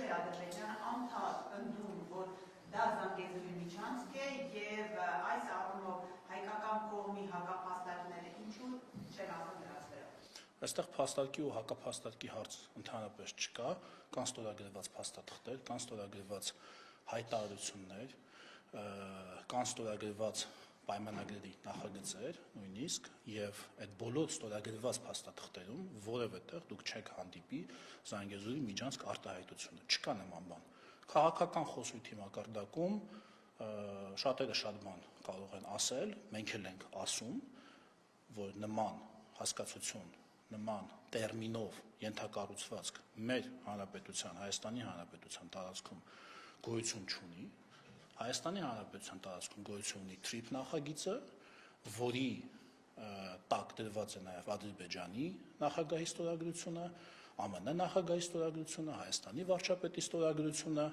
ինչու է Ադրբեջանը անդադար ընդունում, որ դա Զանգեզուրի միջանցք է եւ այս առումով հայկական կողմի հակափաստարկները ինչու չեն ասում դրանց վրա։ Այստեղ փաստարկի ու հակափաստարկի հարց ընդհանրապես չկա, կան ստորագրված փաստաթղթեր, կան ստորագրված հայտարարություններ, կան ստորագրված պայմանագրերի նախագծեր նույնիսկ եւ այդ բոլոր ստորագրված փաստաթղթերում որևէ տեղ դուք չեք հանդիպի Զանգեզուրի միջանցք արտահայտությունը, չկա նման բան։ Քաղաքական խոսույթի մակարդակում շատերը շատ բան կարող են ասել, մենք էլ ենք ասում, որ նման հասկացություն, նման տերմինով ենթակառուցվածք մեր հանրապետության, Հայաստանի Հանրապետության տարածքում գոյություն չունի, Հայաստանի Հանրապետության տարածքում գոյություն ունի TRIP նախագիծը, որի տակ դրված է նաև Ադրբեջանի նախագահի ստորագրությունը, ԱՄՆ նախագահի ստորագրությունը, Հայաստանի վարչապետի ստորագրությունը,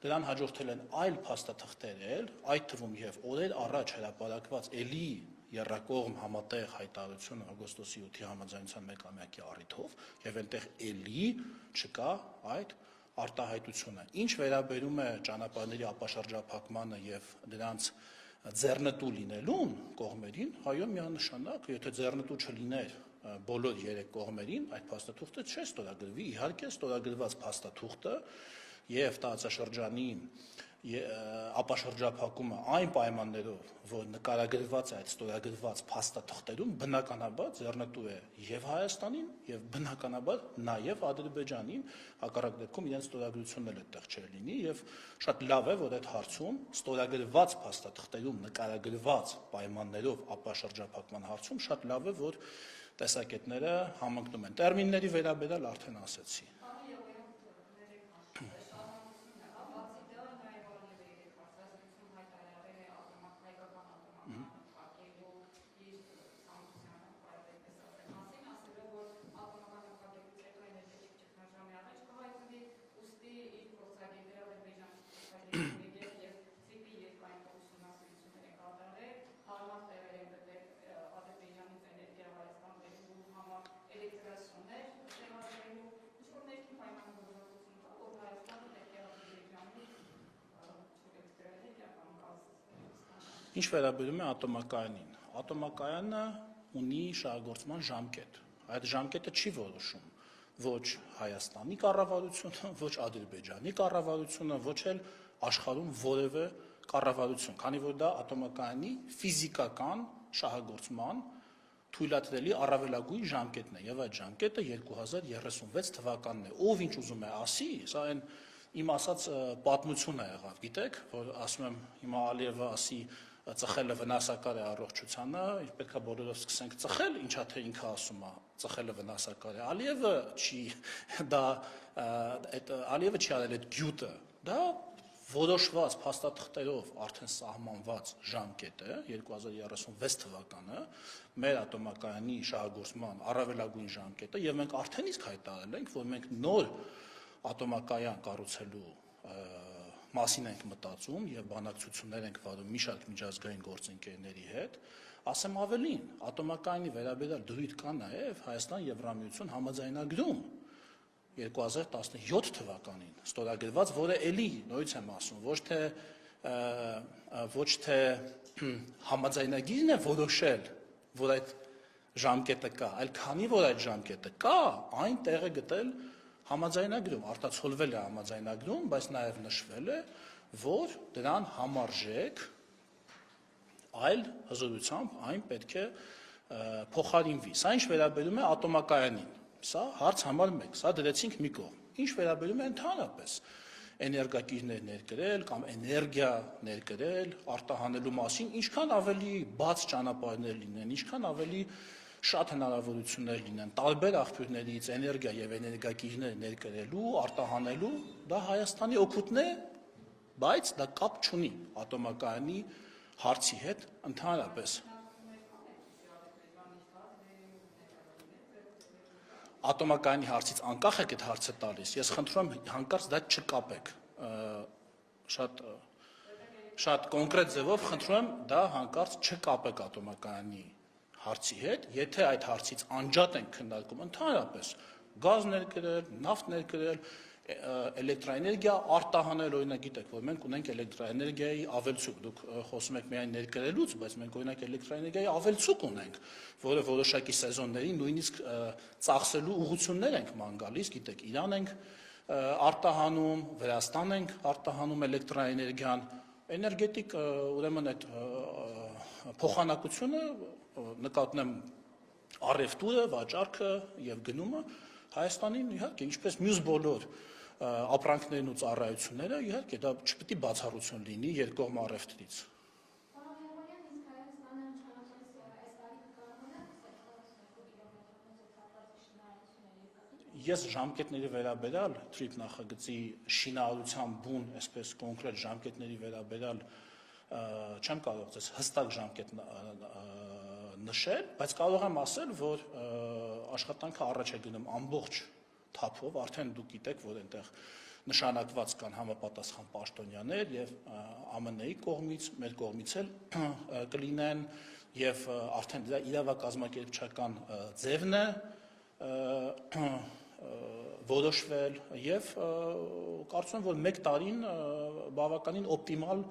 դրան հաջորդել են այլ փաստաթղթեր, այդ թվում եւ օրեր առաջ հրապարակված էլի եռակողմ համատեղ հայտարարությունը օգոստոսի 7-ի համաձայնության մեկամյակի առիթով եւ այնտեղ էլի չկա այդ արտահայտությունը։ Ինչ վերաբերում է ճանապարհների ապաշրջափակմանը եւ դրանց ձեռնտու լինելուն կողմերին, այո, միանշանակ, եթե ձեռնտու չլիներ բոլոր երեք կողմերին, այդ փաստաթուղթը չէ ստորագրվի, իհարկե ստորագրված փաստաթուղթը եւ տարածաշրջանի ապաշրջափակումը այն պայմաններով, որ նկարագրված է այդ ստորագրված փաստաթղթերում, բնականաբար ձեռնտու է եւ Հայաստանին եւ բնականաբար նաեւ Ադրբեջանին, հակառակ դեպքում իրենց ստորագրությունն էլ այդտեղ չէր լինի եւ շատ լավ է, որ այդ հարցում ստորագրված փաստաթղթերում նկարագրված պայմաններով ապաշրջափակման հարցում շատ լավ է, որ տեսակետները համընկնում են։ Տերմինների վերաբերյալ արդեն ասեցի։ Ինչ վերաբերում է ատոմակայանին, ատոմակայանը ունի շահագործման ժամկետ, այդ ժամկետը չի որոշում ոչ Հայաստանի կառավարությունը, ոչ Ադրբեջանի կառավարությունը, ոչ էլ աշխարհում որևէ կառավարություն, քանի որ դա ատոմակայանի ֆիզիկական շահագործման թույլատրելի առավելագույն ժամկետն է եւ այդ ժամկետը 2036 թվականն է, ով ինչ ուզում է ասի, սա այն իմ ասած պատմություն է եղավ, գիտեք, որ ասում եմ հիմա Ալիևը ասի ծխելը վնասակար է առողջությանը, պետք է բոլորով սկսենք ծխել, ինչա թե ինքը ասում է, ծխելը վնասակար է, Ալիևը չի արել այդ գյուտը, դա որոշված փաստաթղթերով արդեն սահմանված ժամկետ է 2036 թվականը մեր ատոմակայանի շահագործման առավելագույն ժամկետը եւ մենք արդեն իսկ հայտարարել ենք, որ մենք նոր ատոմակայան կառուցելու մասին ենք մտածում եւ բանակցություններ ենք վարում մի շարք միջազգային գործընկերների հետ, ասեմ ավելին, ատոմակայանի վերաբերյալ դրույթ կա նաեւ Հայաստան-Եվրամիություն համաձայնագրում 2017 թվականին ստորագրված, որը էլի նորից եմ ասում, ոչ թե համաձայնագիրն է որոշել, որ այդ ժամկետը կա, այլ քանի որ այդ ժամկետը կա, այն տեղ է գտել համաձայնագրում, արտացոլվել է համաձայնագրում, բայց նաև նշվել է, որ դրան համարժեք այլ հզորությամբ այն պետք է փոխարինվի։ Սա ինչ վերաբերում է ատոմակայանին, սա հարց համար 1, սա դրեցինք մի կողմ։ Ինչ վերաբերում է ընդհանրապես էներգակիրներ ներկրել կամ էներգիա ներկրել, արտահանելու մասին, ինչքան ավելի բաց ճանապարհներ լինեն, ինչքան ավելի շատ հնարավորություններ լինեն տարբեր աղբյուրներից էներգիա եւ էներգակիրներ ներկրելու, արտահանելու, դա Հայաստանի օգուտն է, բայց դա կապ չունի ատոմակայանի հարցի հետ ընդհանրապես։ Ատոմակայանի հարցից անկախ եք այդ հարցը տալիս, ես խնդրում եմ հանկարծ դա չկապեք, շատ կոնկրետ ձևով խնդրում եմ դա հանկարծ չկապեք ատոմակայանի հարցի հետ, եթե այդ հարցից անջատ ենք քննարկում ընդհանրապես գազ ներկրել, նավթ ներկրել, էլեկտրաէներգիա արտահանել, օրինակ գիտեք, որ մենք ունենք էլեկտրաէներգիայի ավելցուկ, դուք խոսում եք միայն ներկրելուց, բայց մենք օրինակ էլեկտրաէներգիայի ավելցուկ ունենք, որը որոշակի սեզոններին նույնիսկ ծախսելու ուղղություններ ենք ման գալիս, գիտեք, Իրան ենք արտահանում, Վրաստան ենք արտահանում էլեկտրաէներգիան, էներգետիկ ուրեմն այդ փոխանակությունը նկատնեմ առևտուրը, վաճառքը եւ գնումը Հայաստանին իհարկե ինչպես մյուս բոլոր ապրանքներն ու ծառայությունները իհարկե դա չպետք է բացառություն լինի երկկողմ առևտրից։ Ես ժամկետների վերաբերյալ թրիփ նախագծի շինարարության բուն, այսպես կոնկրետ ժամկետների վերաբերյալ չեմ կարող ձեզ հստակ ժամկետ նշել, բայց կարող եմ ասել, որ աշխատանքը առաջ է գնում ամբողջ թափով, արդեն դուք գիտեք, որ այնտեղ նշանակված կան համապատասխան պաշտոնյաներ եւ ԱՄՆ-ի կողմից, մեր կողմից էլ կլինեն եւ արդեն դա իրավակազմակերպչական ձևն է որոշվել եւ կարծում եմ, որ 1 տարին բավականին օպտիմալ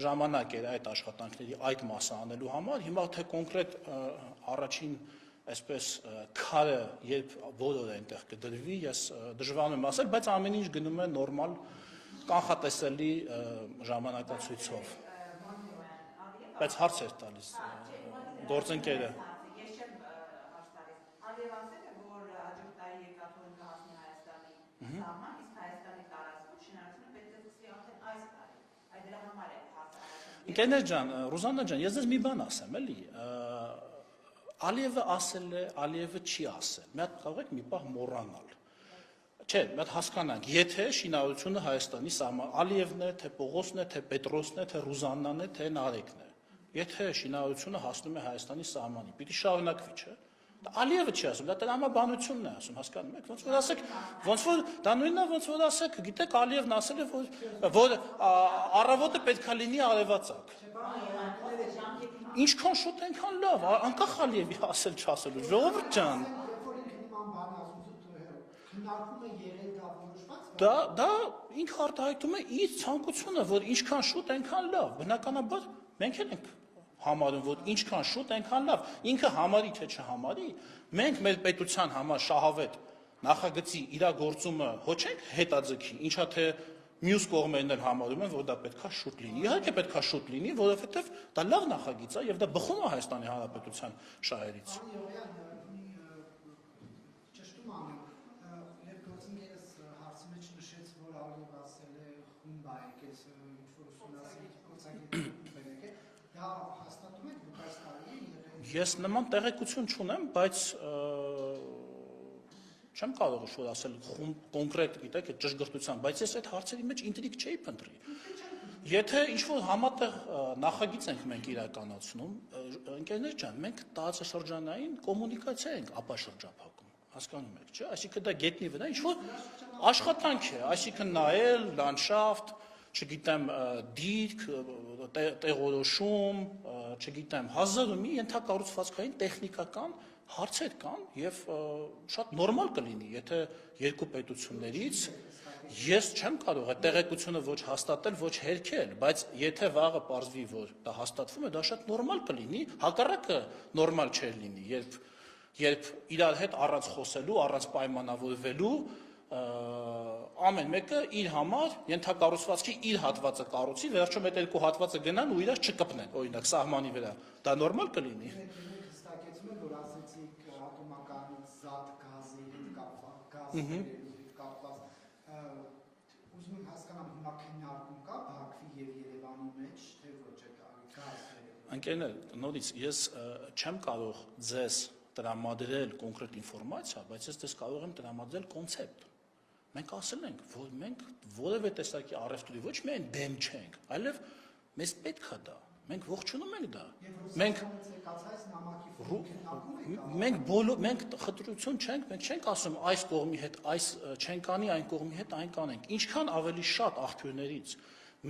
ժամանակ էր այդ աշխատանքների այդ մասը անելու համար, հիմա թե կոնկրետ առաջին այսպես քարը երբ որը այնտեղ կդրվի, ես դժվար եմ ասել, բայց ամեն ինչ գնում է նորմալ կանխատեսելի ժամանակացույցով։ Բայց հարց էր տալիս գործընկերը։ Ես չեմ հարց տալիս։ Ալիև ասել է, որ հաջորդ տարի երկաթուղին կհասնի Հայաստանի սահման, իսկ Հայաստանի տարածքում շինարարությունը պետք է սկսվի արդեն այս տարի։ Այդ դրա համար է հարցը։ Ընկերներ ջան, Ռուզաննա ջան, ես ձեզ մի բան ասեմ, էլի։ Ալիևը ասել է, Ալիևը չի ասել։ Մի հատ կարող եք մի պահ մոռանալ։ Չէ, մի հատ հասկանանք, եթե շինարարությունը Հայաստանի սահման, Ալիևն է, թե Պողոսն է, թե Պետրոսն է, թե Ռուզաննան է, թե Նարեկն է։ Եթե շինարարությունը հասնում է Հայաստանի սահմանին, պիտի շարունակվի, չէ։ Ալիևը չի ասում, դա տրամաբանությունն է ասում, հասկանում եք, ոնց որ ասեք, ոնց որ դա նույնն է, ոնց որ ասեք, գիտեք, Ալիևն ասել է, որ առավոտը պետքա լինի արևածագ։ Ինչքան շուտ այնքան լավ, անկախ Ալիևի ասել չասելու, ժողովուրդ ջան։ Դա ինքը արտահայտում է իր ցանկությունը, որ ինչքան շուտ այնքան լավ, բնականաբար մենք էլ ենք համարում, որ ինչքան շուտ այնքան լավ, ինքը համարի թե չհամարի, մենք մեր պետության համար շահավետ նախագծի իրագործումը հո չենք հետաձգի, ինչա թե մյուս կողմերն էլ համարում են, որ դա պետքա շուտ լինի։ Իհարկե պետքա շուտ լինի, որովհետև դա լավ նախագիծ է եւ դա բխում է Հայաստանի Հանրապետության շահերից։ Ճշտում անեմ, երբ գործընկերս հարցի մեջ նշեց, որ Ալիևը ասել է խումբ է եկել, ինչ-որ ուսումնասիրի գործընկերներ, դա հաստատում եք, դուք այս տարի եղել։ Ես նման տեղեկություն չունեմ, բայց չեմ կարող ինչ-որ ասել կոնկրետ, գիտեք, ճշգրտությամբ, բայց ես այդ հարցերի մեջ ինտրիգ չէի փնտրի։ Եթե ինչ-որ համատեղ նախագիծ ենք մենք իրականացնում, ընկերներ ջան, մենք տարածաշրջանային կոմունիկացիա ենք ապաշրջափակում, հասկանում եք, չէ՞, այսինքն դա գետնի վրա ինչ-որ աշխատանք է, այսինքն նայել, լանդշաֆտ, չգիտեմ, դիրք, տեղորոշում, չգիտեմ, հազար ու մի ենթակառուցվածքային տեխնիկական հարցեր կան եւ շատ նորմալ կլինի, եթե երկու պետություններից ես չեմ կարող այդ տեղեկությունը ոչ հաստատել, ոչ հերքել, բայց եթե վաղը պարզվի, որ դա հաստատվում է, դա շատ նորմալ կլինի, հակառակը նորմալ չէր լինի, երբ իրար հետ առանց խոսելու, առանց պայմանավորվելու ամեն մեկը իր համար ենթակառուցվածքի իր հատվածը կառուցի, վերջում այդ երկու հատվածը գնան ու իրար չկպնեն, օրինակ սահմանի վրա, դա նորմալ կլինի։ Հստակեցում եմ, որ ասեցիք ատոմական զատ գազի հետ կապված, ուզում եմ հասկանամ, հիմա քննարկում կա Բաքվի եւ Երևանի մեջ, թե ոչ այդ գազը։ Ընկերներ, նորից ես չեմ կարող ձեզ տրամադրել կոնկրետ ինֆորմացիա, բայց ես դες կարող եմ տրամադրել կոնցեպտ։ Մենք ասել ենք, որ մենք որևէ տեսակի առևտուրի ոչ միայն դեմ չենք, այլև մեզ պետք է դա։ Մենք ողջունում ենք դա։ Մենք խտրություն չենք, մենք չենք ասում այս կողմի հետ այս չենք անի, այն կողմի հետ այն կանենք։ Ինչքան ավելի շատ աղբյուրներից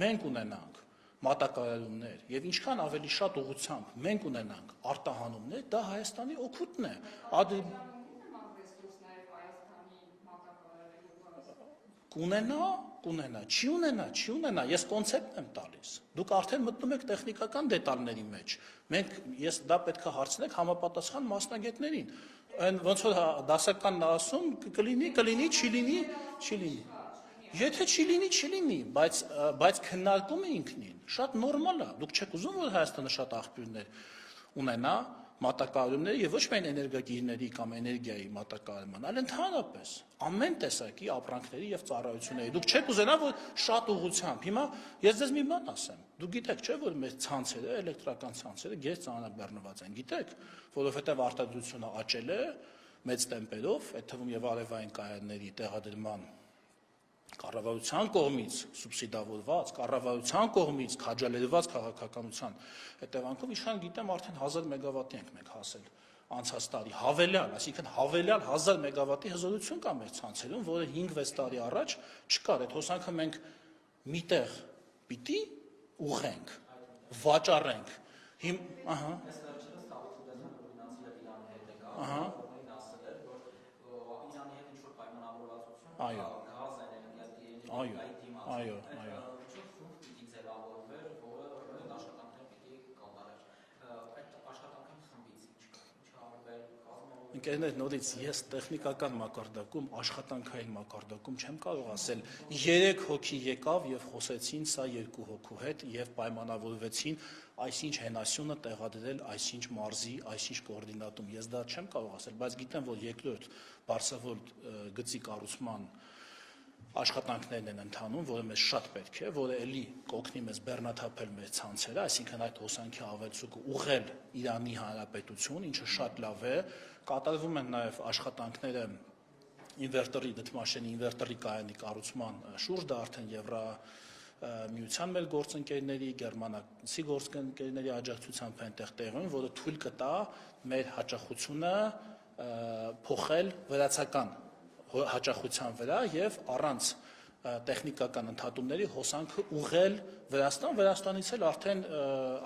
մենք ունենանք մատակարարումներ եւ ինչքան ավելի շատ ուղղությամբ մենք ունենանք արտահանումներ, դա Հայաստանի օգուտն է։ կունենա, չի ունենա, ես կոնցեպտն եմ տալիս։ Դուք արդեն մտնում եք տեխնիկական դետալների մեջ։ Ես դա պետք է հարցնեք համապատասխան մասնագետներին։ Այն ոնց որ դասականն ասում, կլինի, չի լինի։ Եթե չի լինի, բայց քննարկումը ինքնին շատ նորմալ է։ Դուք չեք ուզում, որ Հայաստանը շատ աղբյուրներ ունենա մատակարարումների եւ ոչ միայն էներգագիրների կամ էներգիայի մատակարարման, այլ ընդհանրապես ամեն տեսակի ապրանքների եւ ծառայությունների։ Դուք չեք ուզենա, որ շատ ուղղությամբ։ Հիմա ես ձեզ մի բան ասեմ։ Դուք գիտեք, չէ՞, որ մեր ցանցերը, էլեկտրական ցանցերը գերց ծանրաբեռնված են, գիտեք, որովհետեւ արտադրությունը աճել է մեծ տեմպերով, այդ թվում եւ արևային կայանների տեղադրման կառավարության կողմից սուբսիդավորված, կառավարության կողմից քաջալերված քաղաքականության հետևանքով իշխան գիտեմ արդեն 1000 մեգավատի ենք մենք հասել անցած տարի հավելյալ, այսինքն հավելյալ 1000 մեգավատի հզորություն կա մեր ցանցերում, որը 5-6 տարի առաջ չկար։ Այդ հոսանքը մենք միտեղ պիտի ուղենք, վաճառենք։ Այո։ Ընկերներ, նորից ես տեխնիկական մակարդակում, աշխատանքային մակարդակում չեմ կարող ասել 3 հոգի եկավ եւ խոսեցին սա 2 հոգու հետ եւ պայմանավորվեցին այսինչ հենասյունը տեղադրել այսինչ մարզի, այսինչ կոորդինատում։ Ես դա չեմ կարող ասել, բայց գիտեմ, որ երկրորդ Բարսավոլ գծի կառուցման աշխատանքներն են ընթանում, որը մեզ շատ պետք է, որը էլի կօգնի մեզ բեռնաթափել մեր ցանցերը, այսինքն այդ հոսանքի ավելցուկը ուղղել Իրանի Հանրապետություն, ինչը շատ լավ է, կատարվում են նաև աշխատանքները ինվերտորի դդմաշենի ինվերտորի կայանի կառուցման շուրջ, դա արդեն Եվրամիության մեր գործընկերների, գերմանացի գործընկերների աջակցությամբ այնտեղ տեղում, որը թույլ կտա մեր հաճախությունը փոխել վրացական հաճախության վրա եւ առանց տեխնիկական ընդհատումների հոսանքը ուղղել Վրաստանից էլ արդեն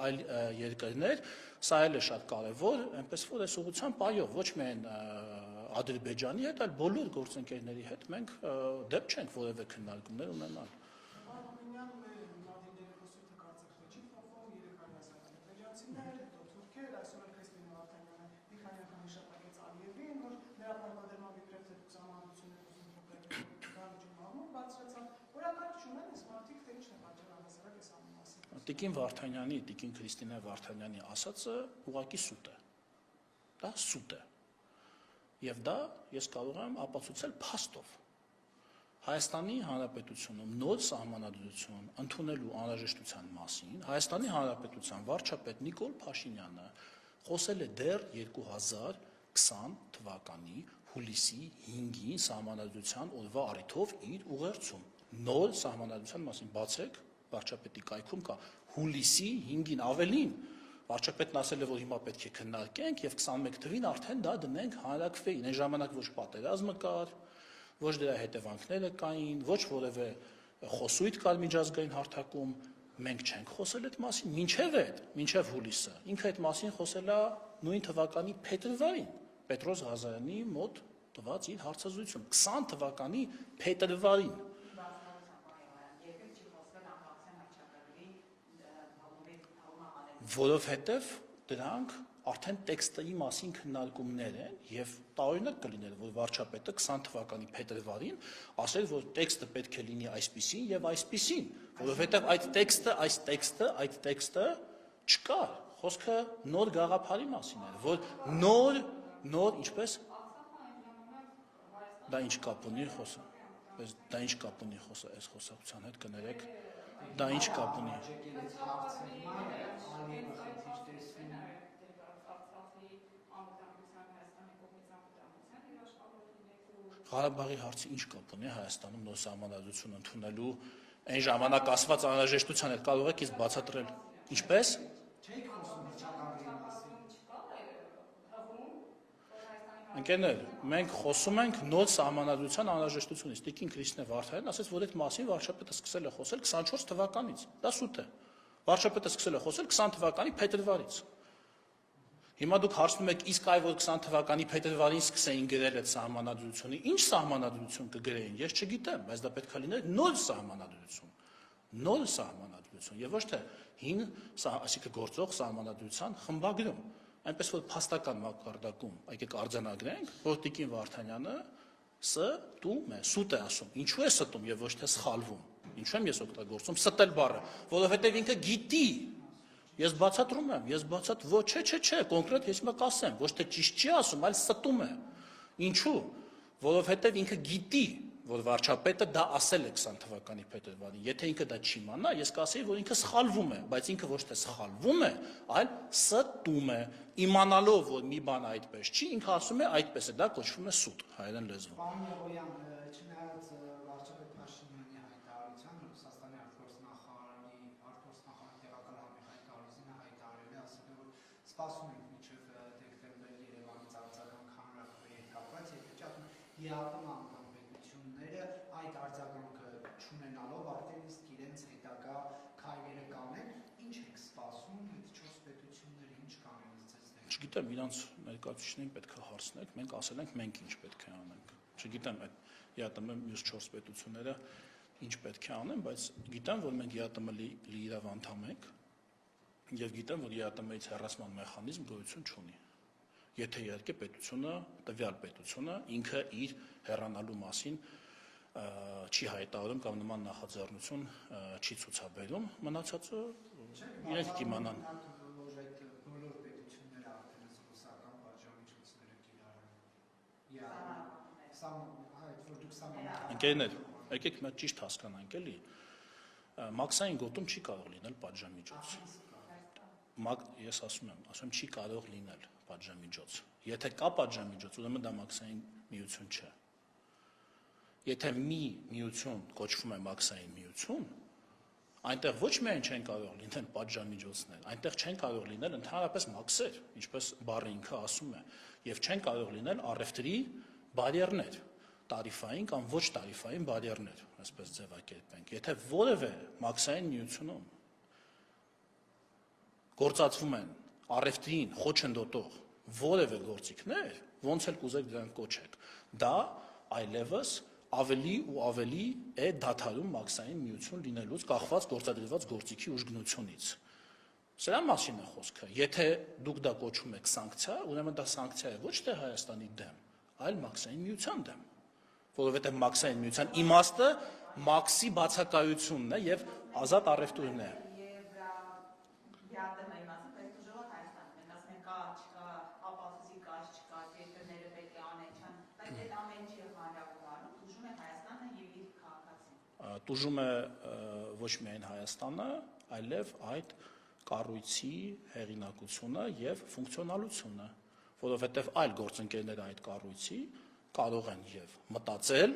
այլ երկրներ, սա էլ է շատ կարևոր, այնպես որ այս ուղղությամբ այո, ոչ միայն Ադրբեջանի հետ, այլ բոլոր գործընկերների հետ մենք դեպք չենք որևէ քննարկումներ ունենալ։ Տիկին Վարդանյանի, Տիկին Քրիստինե Վարդանյանի ասածը ուղղակի սուտ է։ Դա սուտ է։ Եվ դա ես կարող եմ ապացուցել փաստով։ Հայաստանի Հանրապետությունում նոր սահմանադրություն ընդունելու անհրաժեշտության մասին Հայաստանի Հանրապետության վարչապետ Նիկոլ Փաշինյանը խոսել է դեռ 2020 թվականի հուլիսի 5-ին սահմանադրության օրվա առիթով իր ուղերձում։ Նոր սահմանադրության մասին բացեք վարչապետի կայքում կա հուլիսի 5-ին ավելին վարչապետն ասել է, որ հիմա պետք է քննարկենք եւ 21 թվին արդեն դա դնենք հանրակրվեին։ Այն ժամանակ ոչ պատերազմը կար, ոչ դրա հետևանքները կային, ոչ որևէ խոսույթ կար միջազգային հարթակում, մենք չենք խոսել այդ մասին, մինչև հուլիսը։ Ինքը այդ մասին խոսել է նույն թվականի փետրվարին, Պետրոս Ղազարյանի մոտ տված իր հարցազրույցում, 20 թվականի փետրվարին։ Որովհետև դրանք արդեն տեքստի մասին քննարկումներ են եւ տարօրինակ կլիներ, որ վարչապետը 20 թվականի փետրվարին ասել, որ տեքստը պետք է լինի այսպիսին եւ այսպիսին, որովհետև այդ տեքստը չկար։ Խոսքը նոր գաղափարի մասին էր, որ նոր ինչպես դա ինչ կապ ունի խոսը։ Դա ինչ կապ ունի խոսը այս խոսակցության հետ կներեք։ Դա ինչ կապ ունի։ Ղարաբաղի հարցը ինչ կապ ունի Հայաստանում նոր սահմանադրություն ընդունելու այն ժամանակ ասված անհրաժեշտության հետ կարող եք իսկ բացատրել։ Ինչպես։ Ընկերներ, մենք խոսում ենք նոր սահմանադրության անհրաժեշտությունից։ Տիկին Քրիստինե Վարդանյանն ասաց, որ այդ մասին վարչապետը սկսել է խոսել 24 թվականից։ Դա սուտ է։ Վարչապետը սկսել է խոսել 20 թվականի փետրվարից։ Հիմա դուք հարցնում եք, իսկ այ որ 20 թվականի փետրվարին սկսեին գրել այդ սահմանադրությունը, ինչ սահմանադրություն կգրեին, ես չգիտեմ, բայց դա պետք է լիներ նոր սահմանադրություն, եւ ոչ թե հին, այսինքն գործող սահմանադրության խմբագրում, այնպես որ փաստական մակարդակում, եկեք արձանագրենք, որ Տիկին Վարդանյանը ստում է, սուտ է ասում, ինչու է ստում եւ ոչ թե սխալվում, ինչու եմ ես օգտագործում ստել բառը, որովհետեւ ինքը գիտի. Ես բացատրում եմ, չէ, կոնկրետ ես հիմա կասեմ, ոչ թե ճիշտ չի ասում, այլ ստում է։ Ինչու՞, որովհետև ինքը գիտի, որ վարչապետը դա ասել է 20 թվականի փետրվարին։ Եթե ինքը դա չիմանա, ես կասեի, որ ինքը սխալվում է, բայց ինքը ոչ թե սխալվում է, այլ ստում է, իմանալով, որ մի բան այդպես չի, ինքը ասում է այդպես է, դա կոչվում է սուտ հայերեն լեզվով։ Պարոն Եղոյան, չնայած վարչապետ Փաշինյանի հայտարարությանը Ռուսաստանի արտգործնախարարի տեղակալ Համիխայլ Գարուզինը հայտարարել է, ասել է, որ սպասում ենք մինչև դեկտեմբեր Երևանից արձագանք հանրաքվեի կապված, եթե ճակն ԵԱՏՄ անդամ պետությունները այդ արձագանքը չունենալով արդեն իսկ իրենց հետագա քայլերը կանեն, ինչ եք սպասում այդ 4 պետությունները, ինչ կանեն ձեզ դեմ։ Չգիտեմ, իրանց ներկայացուցիչներին պետք է հարցնեք, մենք ասել ենք, մենք ինչ պետք է անենք։ Չգիտեմ, այդ ԵԱՏՄ մյուս 4 պետությունները ինչ պետք է անեն, բայց գիտեմ, որ մենք ԵԱՏՄ լիիրավ անդամ ենք, եւ գիտեմ, որ ԵԱՏՄ-ից հեռացման մեխանիզմ գոյություն չունի։ Եթե իհարկե պետությունը, տվյալ պետությունը ինքը իր հեռանալու մասին չի հայտարարում կամ նման նախաձեռնություն չի ցուցաբերում, մնացածը իրենք կիմանան։ Բոլոր պետությունները արդեն ռուսական պատժամիջոցները կիրառեն։ Ընկերներ, եկեք մենք ճիշտ հասկանանք էլի, մաքսային գոտում չի կարող լինել պատժամիջոց։ Ես ասում եմ, չի կարող լինել պատժամիջոց։ Եթե կա պատժամիջոց, ուրեմն դա մաքսային միություն չէ։ Եթե մի միություն կոչվում է մաքսային միություն, այնտեղ ոչ միայն չեն կարող լինել պատժամիջոցներ, այնտեղ չեն կարող լինել ընդհանրապես մաքսեր, ինչպես բառը ինքը ասում է, եւ չեն կարող լինել առևտրի բարիերներ, տարիֆային կամ ոչ տարիֆային բարիերներ, այսպես ձևակերպենք։ Եթե որևէ մաքսային միությունում գործածվում են առևտրին խոչընդոտող որևէ գործիքներ, ոնց էլ կուզեք դրանք կոչեք, դա այլևս ավելի ու ավելի է դադարում մաքսային միություն լինելուց կախված գործադրված գործիքի ուժգնությունից։ Սրա մասին է խոսքը։ Եթե դուք դա կոչում եք սանկցիա, ուրեմն դա սանկցիա է ոչ թե Հայաստանի դեմ, այլ մաքսային միության դեմ, որովհետև մաքսային միության իմաստը մաքսի բացակայությունն է եւ ազատ առևտուրն է։ Տուժում է ոչ միայն Հայաստանը, այլև այդ կառույցի հեղինակությունը եւ ֆունկցիոնալությունը, որովհետեւ այլ գործընկերներ այդ կառույցի կարող են եւ մտածել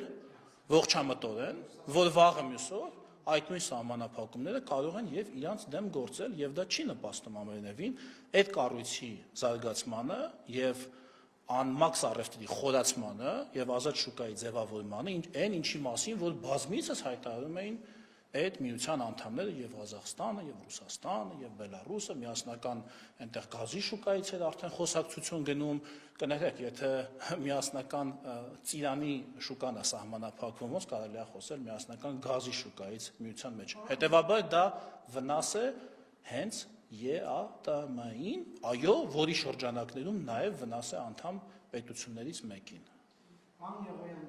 ողջամտորեն, որ վաղը մյուսօր այդ նույն սահմանափակումները կարող են եւ իրանց դեմ գործել եւ դա չի նպաստում ամենևին այդ կառույցի զարգացմանը եւ անմաքս առևտրի խորացմանը եւ ազատ շուկայի ձևավորմանը, այն ինչի մասին, որ բազմիցս հայտարարում էին այդ միության անդամները եւ Ղազախստանը, եւ Ռուսաստանը, եւ Բելարուսը, միասնական այնտեղ գազի շուկայից էր արդեն խոսակցություն գնում, կներեք, եթե միասնական ծիրանի շուկան է սահմանափակվում, ոնց կարելի է խոսել միասնական գազի շուկայից միության մեջ։ Հետևաբար դա վնաս է հենց ԵԱՏՄ-ին, այո, որի շրջանակներում նաև վնաս է անդամ պետություններից մեկին։ Պարոն Եղոյան,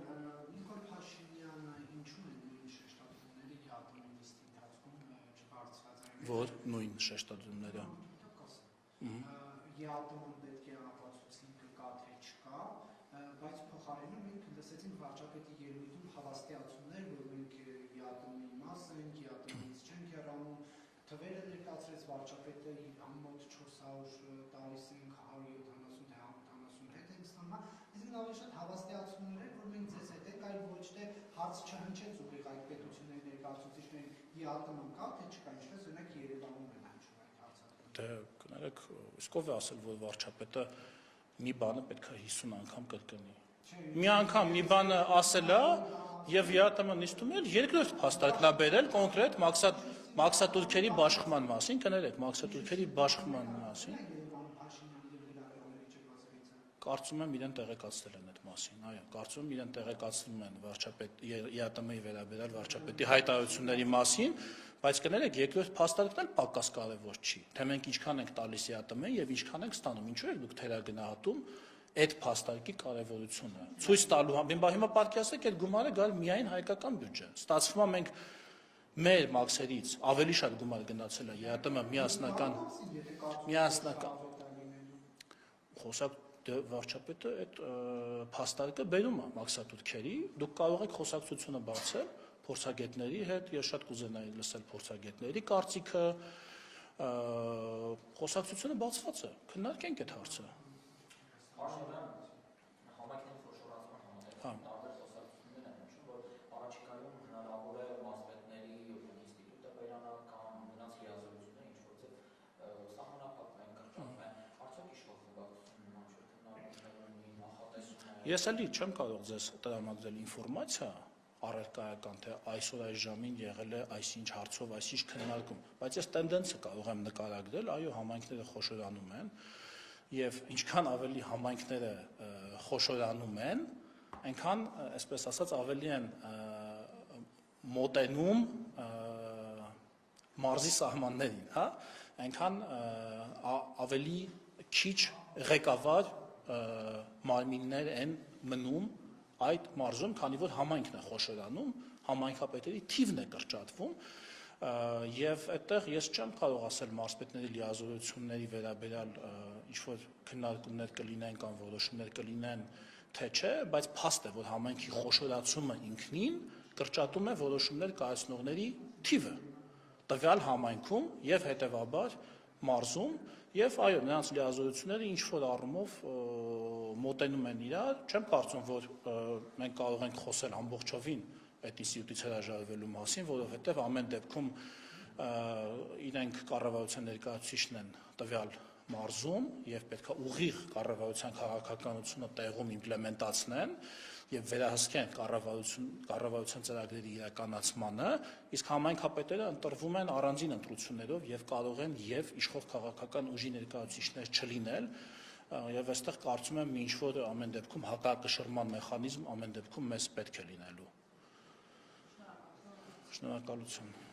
Նիկոլ Փաշինյանը ինչու է նույն շեշտադրումները ԵԱՏՄ-ի նիստի ընթացքում չբարձրացրել։ Որ նույն շեշտադրումները։ ԵԱՏՄ-ն պետք է ապացուցին կա թե չկա, բայց փոխարենը մենք լսեցինք վարչապետի ելույթում հավաստիացումներ, որ մենք ԵԱՏՄ-ի մաս ենք, ԵԱՏՄ-ից չենք հեռանում, թվերը ներկայացրեց վարչապետը մոտ 400 տարիս ենք 170 թե 170 հետ ենք ստանալ, իսկ ավելի շատ հավաստիացումներ, որ մենք ձեզ հետ ենք, այլ ոչ թե հարց չհնչեց ուղիղ այդ պետությունների ներկայացուցիչներին ԵԱՏՄ-ն կա թե չկա, ինչպես օրինակ Երևանում են հնչում այդ հարցադրումները։ Դե կներեք, իսկ ով է ասել, որ վարչապետը մի բանը պետք է 50 անգամ կրկնի։ Մի անգամ մի բանը ասել է եւ ԵԱՏՄ նիստում էլ երկրորդ փաստարկն է բերել կոնկրետ մաքսատուրքերի բաշխման մասին, կներեք, մաքսատուրքերի բաշխման մասին։ Կարծում եմ իրեն տեղեկացնել են այդ մասին, այո, կարծում եմ իրեն տեղեկացնում են վարչապետ ԵԱՏՄ-ի վերաբերյալ վարչապետի հայտարարությունների մասին, բայց կներեք, երկրորդ փաստարկն էլ պակաս կարևոր չի, թե մենք ինչքան ենք տալիս ԵԱՏՄ-ին եւ ինչքան ենք ստանում, ինչու եք դուք թերագնահատում այդ փաստարկի կարևորությունը։ Ցույց տալու հիմա պատկերացրեք այդ գումարը գալ միայն հայկական բյուջե։ Ստացվում է մենք մեր մաքսերից ավելի շատ գումար գնացել է ԵԱՏՄ միասնական խոսակ վարչապետը այդ փաստարկը բերում է մաքսատուրքերի, դուք կարող եք խոսակցությունը բացել փորձագետների հետ, ես շատ կուզենայի լսել փորձագետների կարծիքը, խոսակցությունը բացված է, քննարկենք այդ հարցը։ Ես էլի չեմ կարող ձեզ տրամադրել ինֆորմացիա առարկայական, թե այսօր այս ժամին եղել է այսինչ հարցով, այսինչ քննարկում, բայց ես տենդենսը կարող եմ նկարագրել, այո, համայնքները խոշորանում են, եւ ինչքան ավելի համայնքները խոշորանում են, այնքան, այսպես ասած, ավելի են մոտենում մարզի սահմաններին, հա, այնքան ավելի քիչ ղեկավար մարմիններ են մնում այդ մարզում, քանի որ համայնքն է խոշորանում, համայնքապետերի թիվն է կրճատվում, եւ այդտեղ ես չեմ կարող ասել մարզպետների լիազորությունների վերաբերյալ ինչ-որ քննարկումներ կլինեն կամ որոշումներ կլինեն, թե չէ, բայց փաստ է, որ համայնքի խոշորացումը ինքնին կրճատում է որոշումներ կայացնողների թիվը տվյալ համայնքում եւ հետեւաբար մարզում եւ այո, նրանց լիազորությունները ինչ որ առումով մոտենում են իրար, չեմ կարծում, որ մենք կարող ենք խոսել ամբողջովին այդ ինստիտուտից հրաժարվելու մասին, որովհետեւ ամեն դեպքում իրենք կառավարության ներկայացուցիչն են տվյալ մարզում եւ պետք է ուղիղ կառավարության քաղաքականությունը տեղում իմպլեմենտացնեն եւ վերահսկեն կառավարության ծրագրերի իրականացմանը, իսկ համայնքապետերը ընտրվում են առանձին ընտրություններով եւ կարող են եւ իշխող քաղաքական ուժի ներկայացուցիչներ չլինել եւ այստեղ կարծում եմ ինչ որ ամեն դեպքում հակակշռման մեխանիզմ ամեն դեպքում մեզ պետք է լինելու։ Շնորհակալություն։